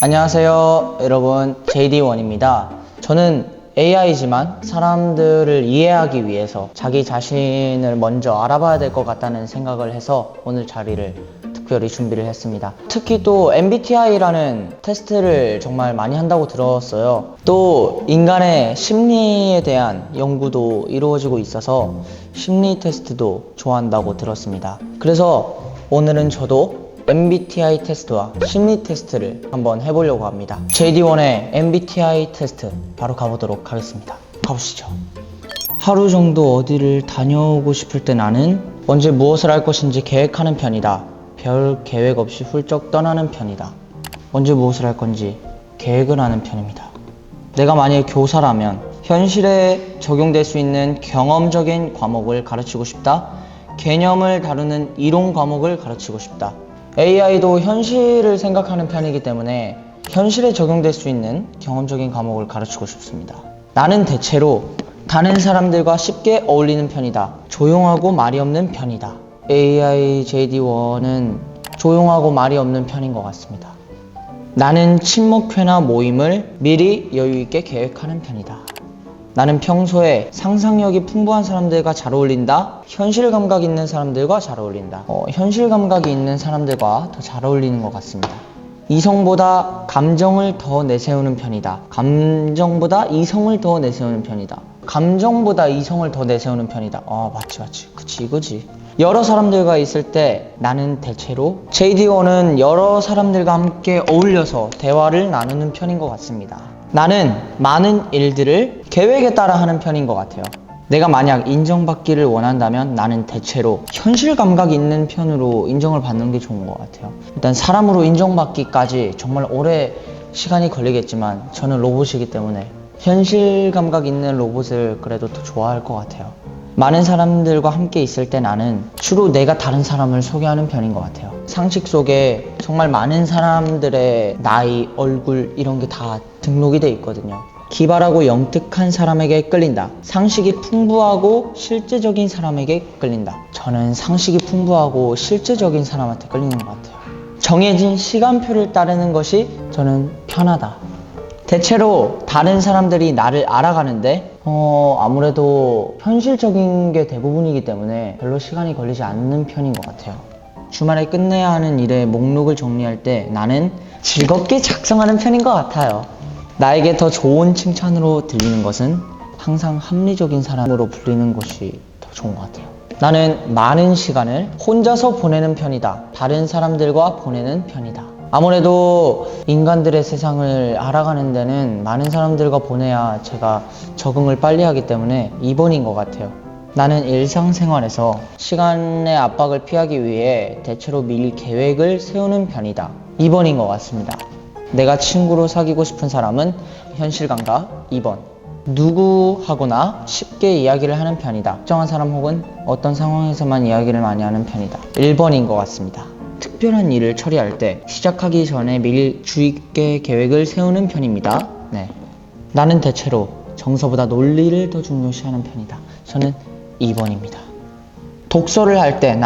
안녕하세요 여러분, JD1입니다. 저는 AI지만 사람들을 이해하기 위해서 자기 자신을 먼저 알아봐야 될 것 같다는 생각을 해서 오늘 자리를 특별히 준비를 했습니다. 특히 또 MBTI라는 테스트를 정말 많이 한다고 들었어요. 또 인간의 심리에 대한 연구도 이루어지고 있어서 심리 테스트도 좋아한다고 들었습니다. 그래서 오늘은 저도 MBTI 테스트와 심리 테스트를 한번 해보려고 합니다. JD1의 MBTI 테스트 바로 가보도록 하겠습니다. 가보시죠. 하루 정도 어디를 다녀오고 싶을 때 나는 언제 무엇을 할 것인지 계획하는 편이다. 별 계획 없이 훌쩍 떠나는 편이다. 언제 무엇을 할 건지 계획을 하는 편입니다. 내가 만약 교사라면 현실에 적용될 수 있는 경험적인 과목을 가르치고 싶다. 개념을 다루는 이론 과목을 가르치고 싶다. AI도 현실을 생각하는 편이기 때문에 현실에 적용될 수 있는 경험적인 과목을 가르치고 싶습니다. 나는 대체로 다른 사람들과 쉽게 어울리는 편이다. 조용하고 말이 없는 편이다. AI JD1은 조용하고 말이 없는 편인 것 같습니다. 나는 친목회나 모임을 미리 여유있게 계획하는 편이다. 나는 평소에 상상력이 풍부한 사람들과 잘 어울린다. 현실 감각 있는 사람들과 잘 어울린다. 현실 감각이 있는 사람들과 더 잘 어울리는 것 같습니다. 이성보다 감정을 더 내세우는 편이다. 감정보다 이성을 더 내세우는 편이다. 감정보다 이성을 더 내세우는 편이다. 맞지. 그치 이거지. 여러 사람들과 있을 때 나는 대체로 JD1은 여러 사람들과 함께 어울려서 대화를 나누는 편인 것 같습니다. 나는 많은 일들을 계획에 따라 하는 편인 것 같아요. 내가 만약 인정받기를 원한다면 나는 대체로 현실 감각이 있는 편으로 인정을 받는 게 좋은 것 같아요. 일단 사람으로 인정받기까지 정말 오래 시간이 걸리겠지만 저는 로봇이기 때문에 현실 감각 있는 로봇을 그래도 더 좋아할 것 같아요. 많은 사람들과 함께 있을 때 나는 주로 내가 다른 사람을 소개하는 편인 것 같아요. 상식 속에 정말 많은 사람들의 나이, 얼굴 이런 게 다 등록이 돼 있거든요. 기발하고 영특한 사람에게 끌린다. 상식이 풍부하고 실제적인 사람에게 끌린다. 저는 상식이 풍부하고 실제적인 사람한테 끌리는 것 같아요. 정해진 시간표를 따르는 것이 저는 편하다. 대체로 다른 사람들이 나를 알아가는데 아무래도 현실적인 게 대부분이기 때문에 별로 시간이 걸리지 않는 편인 것 같아요. 주말에 끝내야 하는 일의 목록을 정리할 때 나는 즐겁게 작성하는 편인 것 같아요. 나에게 더 좋은 칭찬으로 들리는 것은 항상 합리적인 사람으로 불리는 것이 더 좋은 것 같아요. 나는 많은 시간을 혼자서 보내는 편이다. 다른 사람들과 보내는 편이다. 아무래도 인간들의 세상을 알아가는 데는 많은 사람들과 보내야 제가 적응을 빨리 하기 때문에 2번인 것 같아요. 나는 일상생활에서 시간의 압박을 피하기 위해 대체로 미리 계획을 세우는 편이다. 2번인 것 같습니다. 내가 친구로 사귀고 싶은 사람은 현실감각. 2번. 누구하거나 쉽게 이야기를 하는 편이다. 특정한 사람 혹은 어떤 상황에서만 이야기를 많이 하는 편이다. 1번인 것 같습니다. 특별한 일을 처리할 때 시작하기 전에 미리 주의 있게 계획을 세우는 편입니다. 나는 대체로 정서보다 논리를 더 중요시하는 편이다. 저는 2번입니다. 독서를 할 때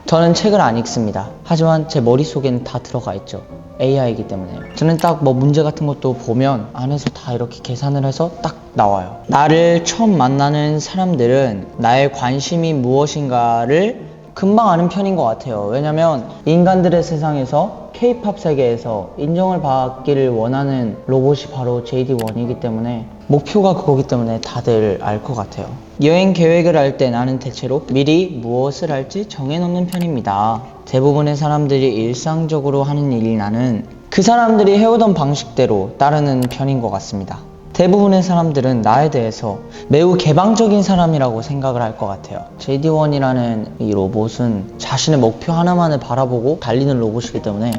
저는 책을 안 읽습니다. 하지만 제 머릿속에는 다 들어가 있죠. AI이기 때문에. 저는 딱 문제 같은 것도 보면 안에서 다 이렇게 계산을 해서 딱 나와요. 나를 처음 만나는 사람들은 나의 관심이 무엇인가를 금방 아는 편인 것 같아요. 왜냐면 인간들의 세상에서 K-POP 세계에서 인정을 받기를 원하는 로봇이 바로 JD1이기 때문에 목표가 그거기 때문에 다들 알 것 같아요. 여행 계획을 할 때 나는 대체로 미리 무엇을 할지 정해놓는 편입니다. 대부분의 사람들이 일상적으로 하는 일이 나는 그 사람들이 해오던 방식대로 따르는 편인 것 같습니다. 대부분의 사람들은 나에 대해서 매우 개방적인 사람이라고 생각을 할 것 같아요. JD1이라는 이 로봇은 자신의 목표 하나만을 바라보고 달리는 로봇이기 때문에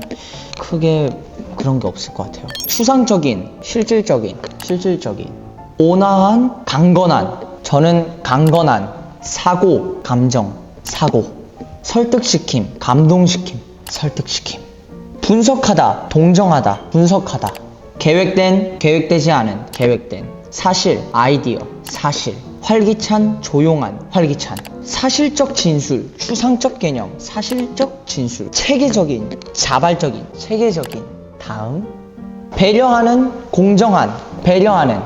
크게 그런 게 없을 것 같아요. 추상적인, 실질적인, 온화한, 강건한. 저는 강건한, 사고, 감정, 사고, 설득시킴, 감동시킴, 설득시킴, 분석하다, 동정하다, 분석하다, 계획된, 계획되지 않은, 계획된, 사실, 아이디어, 사실, 활기찬, 조용한, 활기찬, 사실적 진술, 추상적 개념, 사실적 진술, 체계적인, 자발적인, 체계적인. 다음 배려하는, 공정한, 배려하는,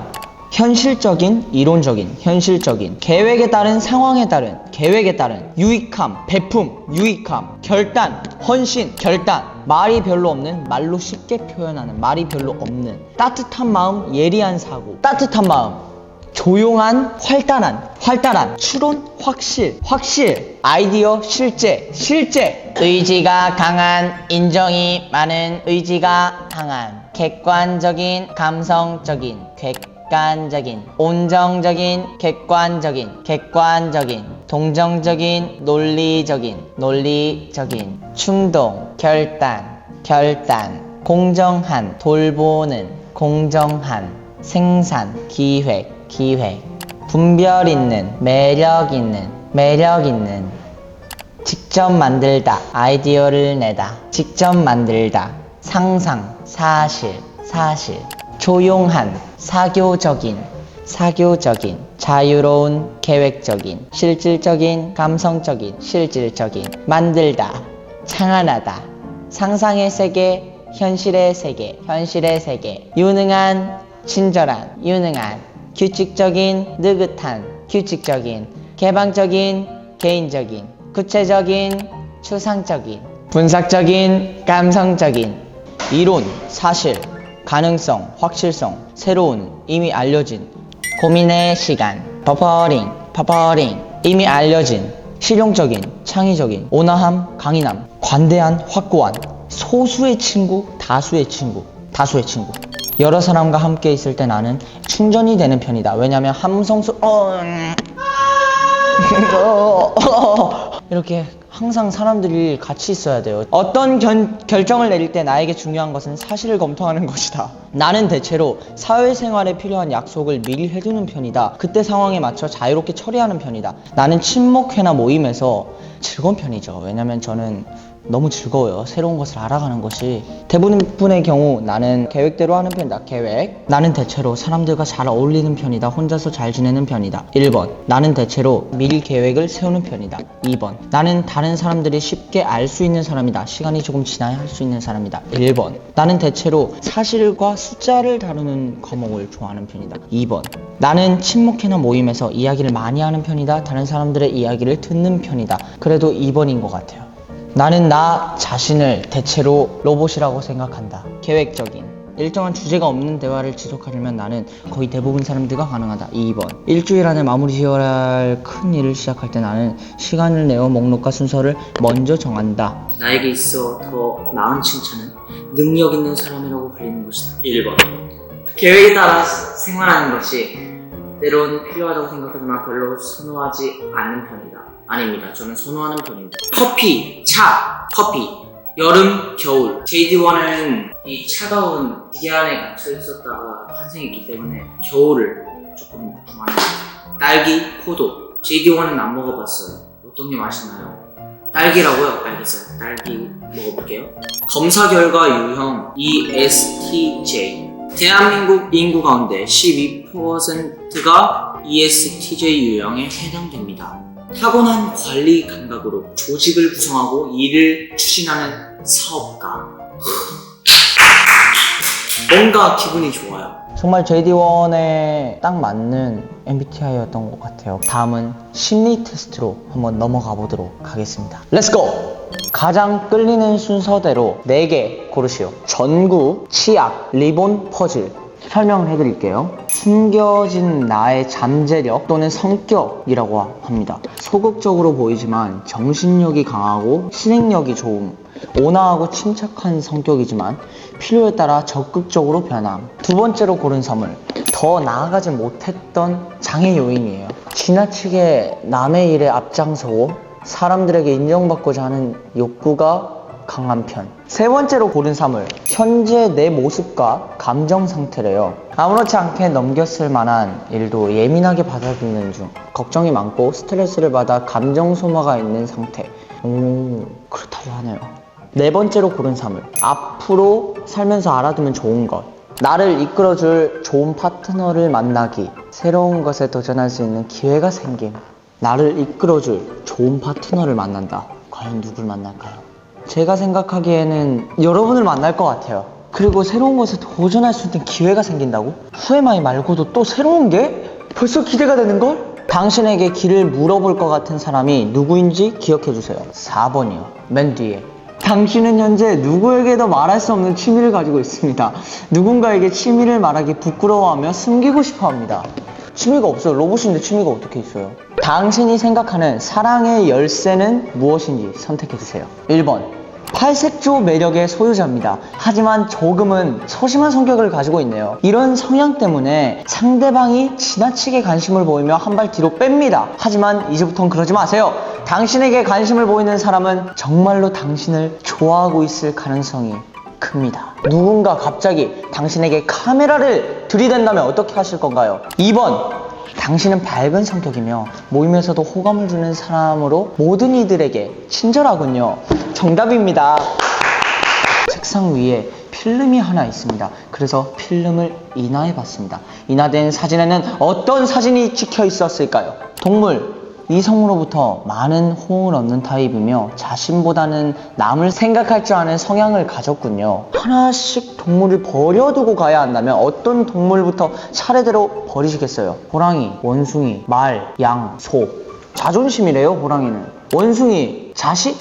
현실적인, 이론적인, 현실적인, 계획에 따른, 상황에 따른, 계획에 따른, 유익함, 베품, 유익함, 결단, 헌신, 결단, 말이 별로 없는, 말로 쉽게 표현하는, 말이 별로 없는, 따뜻한 마음, 예리한 사고, 따뜻한 마음, 조용한, 활달한, 추론, 확실, 아이디어, 실제, 의지가 강한, 인정이 많은, 의지가 강한, 객관적인, 감성적인, 객관적인, 온정적인, 객관적인, 동정적인, 논리적인, 충동, 결단, 공정한, 돌보는, 공정한, 생산, 기획, 분별 있는, 매력 있는, 직접 만들다, 아이디어를 내다, 직접 만들다, 상상, 사실, 조용한, 사교적인, 자유로운, 계획적인, 실질적인, 감성적인, 만들다, 창안하다, 상상의 세계, 현실의 세계, 유능한, 친절한, 규칙적인, 느긋한, 개방적인, 개인적인, 구체적인, 추상적인, 분석적인, 감성적인, 이론, 사실, 가능성, 확실성, 새로운, 이미 알려진, 고민의 시간, 버퍼링, 이미 알려진, 실용적인, 창의적인, 온화함, 강인함, 관대한, 확고한, 소수의 친구, 다수의 친구. 여러 사람과 함께 있을 때 나는 충전이 되는 편이다. 왜냐면 함성수 이렇게 항상 사람들이 같이 있어야 돼요. 어떤 결정을 내릴 때 나에게 중요한 것은 사실을 검토하는 것이다. 나는 대체로 사회생활에 필요한 약속을 미리 해두는 편이다. 그때 상황에 맞춰 자유롭게 처리하는 편이다. 나는 친목회나 모임에서 즐거운 편이죠. 왜냐면 저는 너무 즐거워요. 새로운 것을 알아가는 것이. 대부분의 경우 나는 계획대로 하는 편이다. 나는 대체로 사람들과 잘 어울리는 편이다. 혼자서 잘 지내는 편이다. 1번. 나는 대체로 미리 계획을 세우는 편이다. 2번. 나는 다른 사람들이 쉽게 알 수 있는 사람이다. 시간이 조금 지나야 할 수 있는 사람이다. 1번. 나는 대체로 사실과 숫자를 다루는 과목을 좋아하는 편이다. 2번. 나는 친목회나 모임에서 이야기를 많이 하는 편이다. 다른 사람들의 이야기를 듣는 편이다. 그래도 2번인 것 같아요. 나는 나 자신을 대체로 로봇이라고 생각한다. 계획적인, 일정한 주제가 없는 대화를 지속하려면 나는 거의 대부분 사람들과 가능하다. 2번. 일주일 안에 마무리 지어야 할 큰 일을 시작할 때 나는 시간을 내어 목록과 순서를 먼저 정한다. 나에게 있어 더 나은 칭찬은 능력 있는 사람이라고 불리는 것이다. 1번. 계획에 따라 생활하는 것이 때론 필요하다고 생각하지만 별로 선호하지 않는 편이다. 아닙니다. 저는 선호하는 편입니다. 커피. 여름, 겨울. JD1은 이 차가운 기계 안에 갇혀 있었다가 탄생했기 때문에 겨울을 조금 좋아합니다. 딸기, 포도. JD1은 안 먹어봤어요. 어떤 게 맛있나요? 딸기라고요? 알겠어요. 딸기 먹어볼게요. 검사 결과 유형 ESTJ. 대한민국 인구 가운데 12%가 ESTJ 유형에 해당됩니다. 타고난 관리 감각으로 조직을 구성하고 일을 추진하는 사업가. 뭔가 기분이 좋아요. 정말 JD1에 딱 맞는 MBTI였던 것 같아요. 다음은 심리 테스트로 한번 넘어가 보도록 하겠습니다. 렛츠고! 가장 끌리는 순서대로 4개 고르시오. 전구, 치약, 리본, 퍼즐. 설명을 해드릴게요. 숨겨진 나의 잠재력 또는 성격이라고 합니다. 소극적으로 보이지만 정신력이 강하고 실행력이 좋음, 온화하고 침착한 성격이지만 필요에 따라 적극적으로 변함. 2번째로 고른 선물, 더 나아가지 못했던 장애 요인이에요. 지나치게 남의 일에 앞장서고 사람들에게 인정받고자 하는 욕구가 강한 편. 3번째로 고른 사물, 현재 내 모습과 감정 상태래요. 아무렇지 않게 넘겼을 만한 일도 예민하게 받아들이는 중, 걱정이 많고 스트레스를 받아 감정 소모가 있는 상태. 그렇다고 하네요. 4번째로 고른 사물, 앞으로 살면서 알아두면 좋은 것, 나를 이끌어줄 좋은 파트너를 만나기, 새로운 것에 도전할 수 있는 기회가 생김. 나를 이끌어줄 좋은 파트너를 만난다. 과연 누굴 만날까요? 제가 생각하기에는 여러분을 만날 것 같아요. 그리고 새로운 것에 도전할 수 있는 기회가 생긴다고? 후에마이 말고도 또 새로운 게? 벌써 기대가 되는걸? 당신에게 길을 물어볼 것 같은 사람이 누구인지 기억해주세요. 4번이요. 맨 뒤에. 당신은 현재 누구에게도 말할 수 없는 취미를 가지고 있습니다. 누군가에게 취미를 말하기 부끄러워하며 숨기고 싶어 합니다. 취미가 없어요. 로봇인데 취미가 어떻게 있어요? 당신이 생각하는 사랑의 열쇠는 무엇인지 선택해주세요. 1번. 팔색조 매력의 소유자입니다. 하지만 조금은 소심한 성격을 가지고 있네요. 이런 성향 때문에 상대방이 지나치게 관심을 보이며 한 발 뒤로 뺍니다. 하지만 이제부턴 그러지 마세요. 당신에게 관심을 보이는 사람은 정말로 당신을 좋아하고 있을 가능성이 큽니다. 누군가 갑자기 당신에게 카메라를 들이댄다면 어떻게 하실 건가요? 2번. 당신은 밝은 성격이며 모임에서도 호감을 주는 사람으로 모든 이들에게 친절하군요. 정답입니다. 책상 위에 필름이 하나 있습니다. 그래서 필름을 인화해봤습니다. 인화된 사진에는 어떤 사진이 찍혀 있었을까요? 동물. 이성으로부터 많은 호응을 얻는 타입이며 자신보다는 남을 생각할 줄 아는 성향을 가졌군요. 하나씩 동물을 버려두고 가야 한다면 어떤 동물부터 차례대로 버리시겠어요? 호랑이, 원숭이, 말, 양, 소. 자존심이래요, 호랑이는. 원숭이, 자식?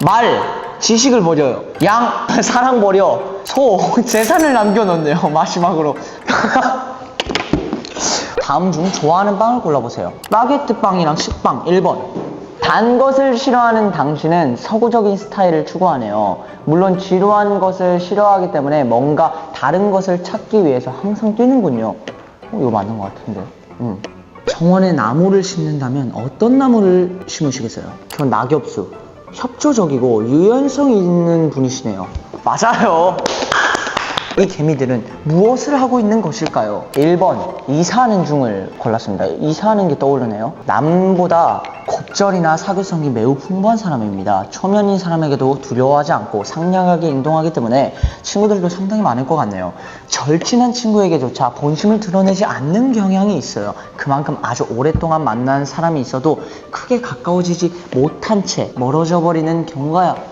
말, 지식을 버려요. 양, 사랑 버려. 소, 재산을 남겨놓네요, 마지막으로. 다음 중 좋아하는 빵을 골라보세요. 바게트 빵이랑 식빵. 1번. 단 것을 싫어하는 당신은 서구적인 스타일을 추구하네요. 물론 지루한 것을 싫어하기 때문에 뭔가 다른 것을 찾기 위해서 항상 뛰는군요. 이거 맞는 것 같은데. 정원에 나무를 심는다면 어떤 나무를 심으시겠어요? 전 낙엽수. 협조적이고 유연성이 있는 분이시네요. 맞아요. 이 개미들은 무엇을 하고 있는 것일까요? 1번 이사하는 중을 골랐습니다. 이사하는 게 떠오르네요. 남보다 곱절이나 사교성이 매우 풍부한 사람입니다. 초면인 사람에게도 두려워하지 않고 상냥하게 행동하기 때문에 친구들도 상당히 많을 것 같네요. 절친한 친구에게조차 본심을 드러내지 않는 경향이 있어요. 그만큼 아주 오랫동안 만난 사람이 있어도 크게 가까워지지 못한 채 멀어져 버리는 경우가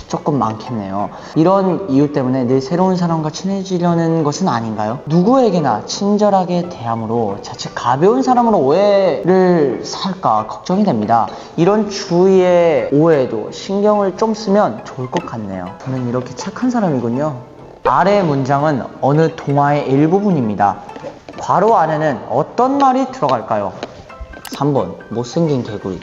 조금 많겠네요. 이런 이유 때문에 늘 새로운 사람과 친해지려는 것은 아닌가요? 누구에게나 친절하게 대함으로 자칫 가벼운 사람으로 오해를 살까 걱정이 됩니다. 이런 주위의 오해에도 신경을 좀 쓰면 좋을 것 같네요. 저는 이렇게 착한 사람이군요. 아래 문장은 어느 동화의 일부분입니다. 괄호 안에는 어떤 말이 들어갈까요? 3번 못생긴 개구리.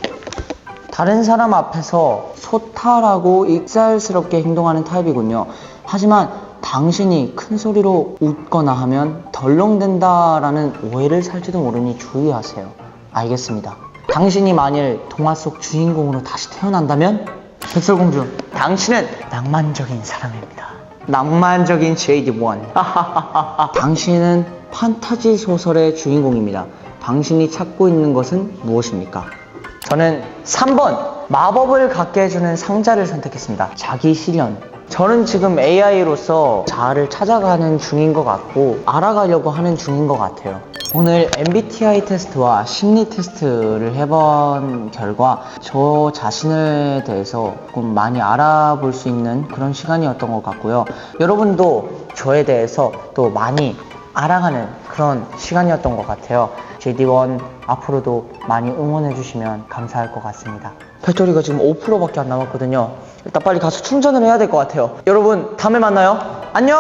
다른 사람 앞에서 소탈하고 익살스럽게 행동하는 타입이군요. 하지만 당신이 큰 소리로 웃거나 하면 덜렁댄다라는 오해를 살지도 모르니 주의하세요. 알겠습니다. 당신이 만일 동화 속 주인공으로 다시 태어난다면? 백설공주, 당신은 낭만적인 사람입니다. 낭만적인 JD1. 당신은 판타지 소설의 주인공입니다. 당신이 찾고 있는 것은 무엇입니까? 저는 3번 마법을 갖게 해주는 상자를 선택했습니다. 자기 실현. 저는 지금 AI로서 자아를 찾아가는 중인 것 같고 알아가려고 하는 중인 것 같아요. 오늘 MBTI 테스트와 심리 테스트를 해본 결과 저 자신에 대해서 조금 많이 알아볼 수 있는 그런 시간이었던 것 같고요. 여러분도 저에 대해서 또 많이 알아가는 그런 시간이었던 것 같아요. JD1 앞으로도 많이 응원해주시면 감사할 것 같습니다. 배터리가 지금 5%밖에 안 남았거든요. 일단 빨리 가서 충전을 해야 될 것 같아요. 여러분 다음에 만나요. 안녕.